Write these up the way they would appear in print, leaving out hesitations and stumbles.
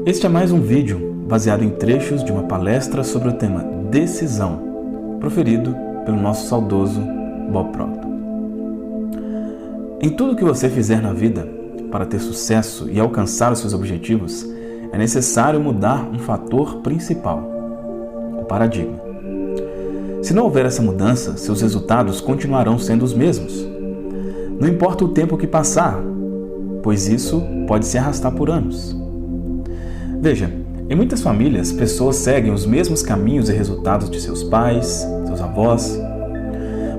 Este é mais um vídeo baseado em trechos de uma palestra sobre o tema decisão, proferido pelo nosso saudoso Bob Proctor. Em tudo que você fizer na vida, para ter sucesso e alcançar os seus objetivos, é necessário mudar um fator principal, o paradigma. Se não houver essa mudança, seus resultados continuarão sendo os mesmos. Não importa o tempo que passar, pois isso pode se arrastar por anos. Veja, em muitas famílias, pessoas seguem os mesmos caminhos e resultados de seus pais, seus avós.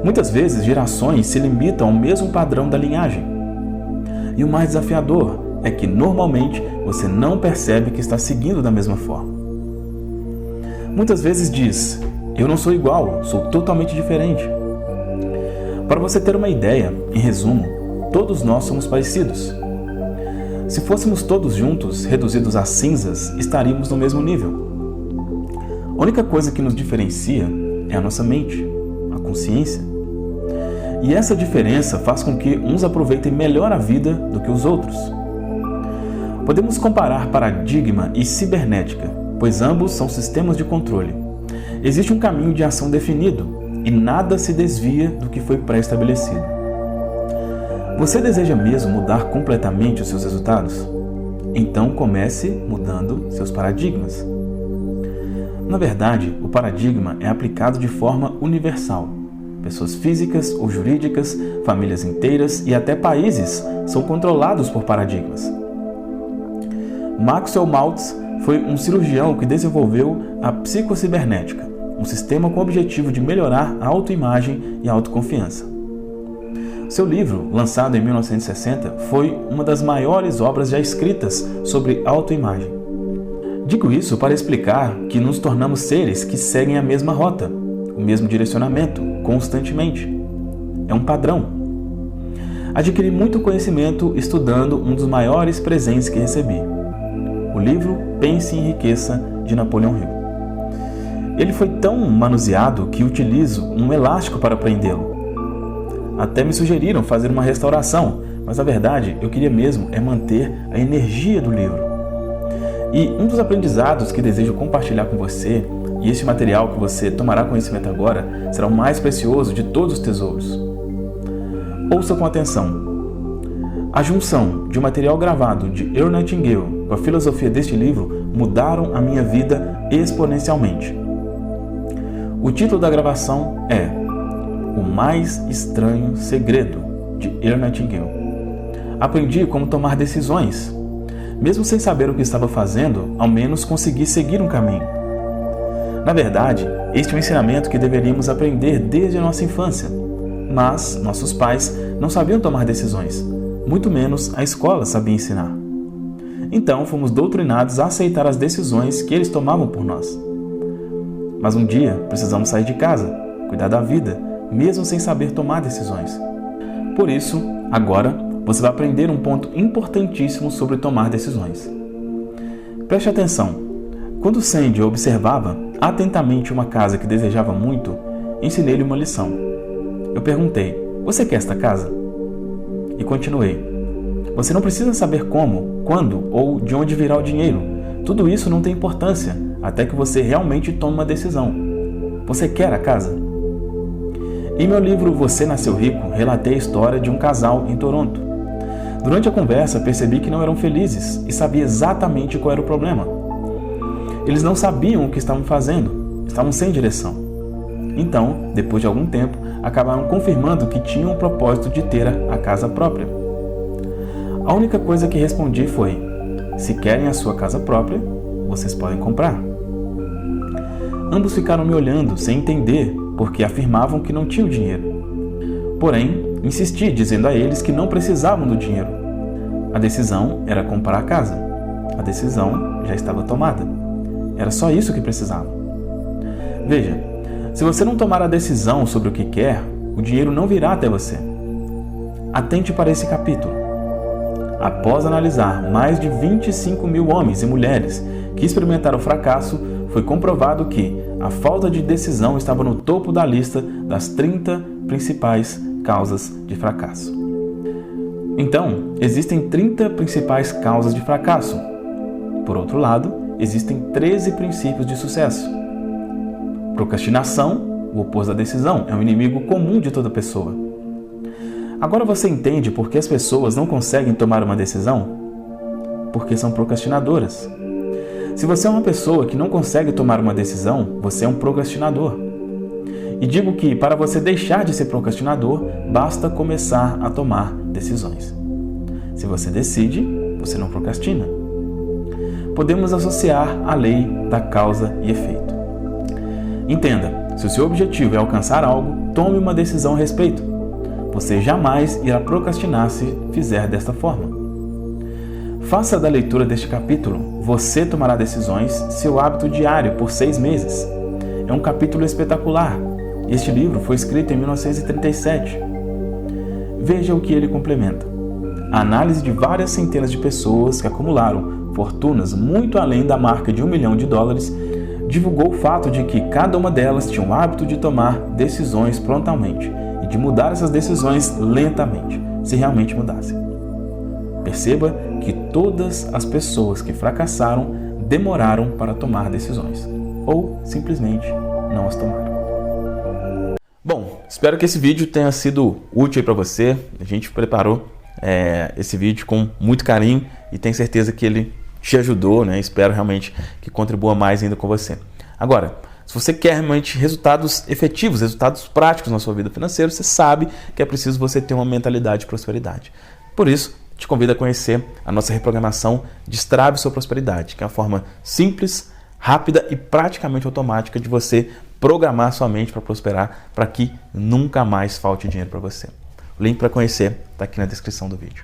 Muitas vezes, gerações se limitam ao mesmo padrão da linhagem. E o mais desafiador é que, normalmente, você não percebe que está seguindo da mesma forma. Muitas vezes diz, eu não sou igual, sou totalmente diferente. Para você ter uma ideia, em resumo, todos nós somos parecidos. Se fôssemos todos juntos, reduzidos a cinzas, estaríamos no mesmo nível. A única coisa que nos diferencia é a nossa mente, a consciência. E essa diferença faz com que uns aproveitem melhor a vida do que os outros. Podemos comparar paradigma e cibernética, pois ambos são sistemas de controle. Existe um caminho de ação definido e nada se desvia do que foi pré-estabelecido. Você deseja mesmo mudar completamente os seus resultados? Então comece mudando seus paradigmas. Na verdade, o paradigma é aplicado de forma universal. Pessoas físicas ou jurídicas, famílias inteiras e até países são controlados por paradigmas. Maxwell Maltz foi um cirurgião que desenvolveu a psicocibernética, um sistema com o objetivo de melhorar a autoimagem e a autoconfiança. Seu livro, lançado em 1960, foi uma das maiores obras já escritas sobre autoimagem. Digo isso para explicar que nos tornamos seres que seguem a mesma rota, o mesmo direcionamento, constantemente. É um padrão. Adquiri muito conhecimento estudando um dos maiores presentes que recebi, o livro Pense em Riqueza, de Napoleão Hill. Ele foi tão manuseado que utilizo um elástico para prendê-lo. Até me sugeriram fazer uma restauração, mas na verdade eu queria mesmo manter a energia do livro. E um dos aprendizados que desejo compartilhar com você, e este material que você tomará conhecimento agora, será o mais precioso de todos os tesouros. Ouça com atenção. A junção de um material gravado de Earl Nightingale com a filosofia deste livro mudaram a minha vida exponencialmente. O título da gravação é O Mais Estranho Segredo, de Earl Nightingale. Aprendi como tomar decisões. Mesmo sem saber o que estava fazendo, ao menos consegui seguir um caminho. Na verdade, este é um ensinamento que deveríamos aprender desde a nossa infância. Mas nossos pais não sabiam tomar decisões, muito menos a escola sabia ensinar. Então fomos doutrinados a aceitar as decisões que eles tomavam por nós. Mas um dia precisamos sair de casa, cuidar da vida, mesmo sem saber tomar decisões. Por isso, agora, você vai aprender um ponto importantíssimo sobre tomar decisões. Preste atenção. Quando Sandy observava atentamente uma casa que desejava muito, ensinei-lhe uma lição. Eu perguntei, você quer esta casa? E continuei. Você não precisa saber como, quando ou de onde virá o dinheiro. Tudo isso não tem importância, até que você realmente tome uma decisão. Você quer a casa? Em meu livro Você Nasceu Rico, relatei a história de um casal em Toronto. Durante a conversa, percebi que não eram felizes e sabia exatamente qual era o problema. Eles não sabiam o que estavam fazendo, estavam sem direção. Então, depois de algum tempo, acabaram confirmando que tinham o propósito de ter a casa própria. A única coisa que respondi foi, se querem a sua casa própria, vocês podem comprar. Ambos ficaram me olhando sem entender, porque afirmavam que não tinham dinheiro. Porém, insisti dizendo a eles que não precisavam do dinheiro. A decisão era comprar a casa. A decisão já estava tomada. Era só isso que precisavam. Veja, se você não tomar a decisão sobre o que quer, o dinheiro não virá até você. Atente para esse capítulo. Após analisar mais de 25 mil homens e mulheres que experimentaram fracasso, foi comprovado que a falta de decisão estava no topo da lista das 30 principais causas de fracasso. Então, existem 30 principais causas de fracasso. Por outro lado, existem 13 princípios de sucesso. Procrastinação, o oposto da decisão, é um inimigo comum de toda pessoa. Agora você entende por que as pessoas não conseguem tomar uma decisão? Porque são procrastinadoras. Se você é uma pessoa que não consegue tomar uma decisão, você é um procrastinador. E digo que para você deixar de ser procrastinador, basta começar a tomar decisões. Se você decide, você não procrastina. Podemos associar a lei da causa e efeito. Entenda, se o seu objetivo é alcançar algo, tome uma decisão a respeito. Você jamais irá procrastinar se fizer desta forma. Faça da leitura deste capítulo Você Tomará Decisões seu hábito diário por 6 meses. É um capítulo espetacular. Este livro foi escrito em 1937. Veja o que ele complementa. A análise de várias centenas de pessoas que acumularam fortunas muito além da marca de $1 milhão divulgou o fato de que cada uma delas tinha o hábito de tomar decisões prontamente e de mudar essas decisões lentamente, se realmente mudassem. Perceba que todas as pessoas que fracassaram demoraram para tomar decisões, ou simplesmente não as tomaram. Bom, espero que esse vídeo tenha sido útil para você. A gente preparou esse vídeo com muito carinho e tenho certeza que ele te ajudou, né? Espero realmente que contribua mais ainda com você. Agora, se você quer realmente resultados efetivos, resultados práticos na sua vida financeira, você sabe que é preciso você ter uma mentalidade de prosperidade. Por isso, te convido a conhecer a nossa reprogramação Destrave Sua Prosperidade, que é uma forma simples, rápida e praticamente automática de você programar sua mente para prosperar, para que nunca mais falte dinheiro para você. O link para conhecer está aqui na descrição do vídeo.